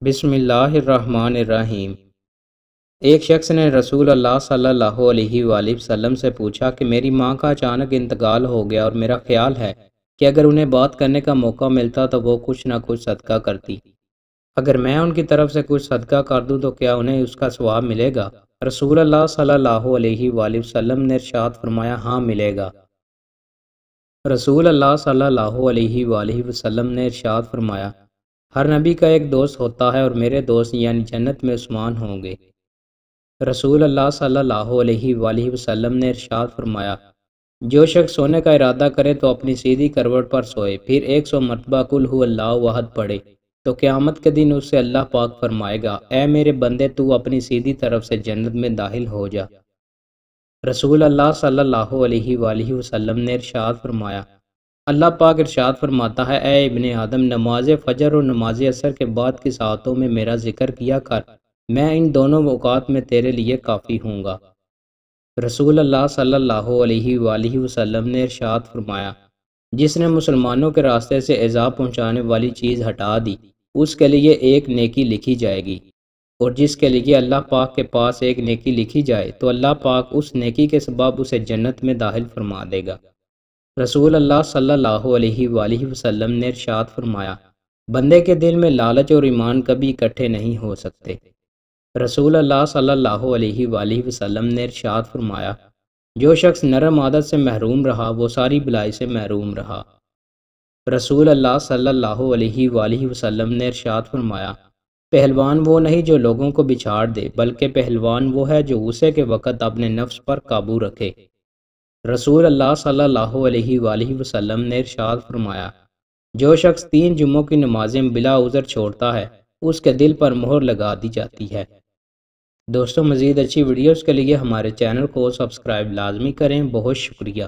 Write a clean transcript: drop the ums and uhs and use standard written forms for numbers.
بسم اللہ الرحمن الرحیم۔ ایک شخص نے رسول اللہ صلی اللہ علیہ وآلہ وسلم سے پوچھا کہ میری ماں کا اچانک انتقال ہو گیا اور میرا خیال ہے کہ اگر انہیں بات کرنے کا موقع ملتا تو وہ کچھ نہ کچھ صدقہ کرتی۔ اگر میں ان کی طرف سے کچھ صدقہ کر دوں تو کیا انہیں اس کا ثواب ملے گا؟ رسول اللہ صلی اللہ علیہ وآلہ وسلم نے ارشاد فرمایا، ہاں ملے گا۔ رسول اللہ صلی اللہ علیہ وآلہ وسلم نے ارشاد فرمایا، ہر نبی کا ایک دوست ہوتا ہے اور میرے دوست یعنی جنت میں عثمان ہوں گے۔ رسول اللہ صلی اللہ علیہ وآلہ وسلم نے ارشاد فرمایا، جو شخص سونے کا ارادہ کرے تو اپنی سیدھی کروٹ پر سوئے، پھر 100 مرتبہ قل ھو اللہ احد پڑھے تو قیامت کے دن اس سے اللہ پاک فرمائے گا، اے میرے بندے تو اپنی سیدھی طرف سے جنت میں داخل ہو جا۔ رسول اللہ صلی اللہ علیہ وآلہ وسلم نے ارشاد فرمایا، اللہ پاک ارشاد فرماتا ہے، اے ابن آدم، نماز فجر اور نماز عصر کے بعد کی ساعتوں میں میرا ذکر کیا کر، میں ان دونوں اوقات میں تیرے لیے کافی ہوں گا۔ رسول اللہ صلی اللہ علیہ وآلہ وسلم نے ارشاد فرمایا، جس نے مسلمانوں کے راستے سے ایذا پہنچانے والی چیز ہٹا دی، اس کے لیے ایک نیکی لکھی جائے گی، اور جس کے لیے اللہ پاک کے پاس ایک نیکی لکھی جائے تو اللہ پاک اس نیکی کے سبب اسے جنت میں داخل فرما دے گا۔ رسول اللہ صلی اللہ علیہ وآلہ وسلم نے ارشاد فرمایا، بندے کے دل میں لالچ اور ایمان کبھی اکٹھے نہیں ہو سکتے۔ رسول اللہ صلی اللہ علیہ وآلہ وسلم نے ارشاد فرمایا، جو شخص نرم عادت سے محروم رہا وہ ساری بلائی سے محروم رہا۔ رسول اللہ صلی اللہ علیہ وآلہ وسلم نے ارشاد فرمایا، پہلوان وہ نہیں جو لوگوں کو بچھاڑ دے، بلکہ پہلوان وہ ہے جو غصے کے وقت اپنے نفس پر قابو رکھے۔ رسول اللہ صلی اللہ علیہ وآلہ وسلم نے ارشاد فرمایا، جو شخص 3 جمعوں کی نمازیں بلا عذر چھوڑتا ہے اس کے دل پر مہر لگا دی جاتی ہے۔ دوستو، مزید اچھی ویڈیوز کے لیے ہمارے چینل کو سبسکرائب لازمی کریں۔ بہت شکریہ۔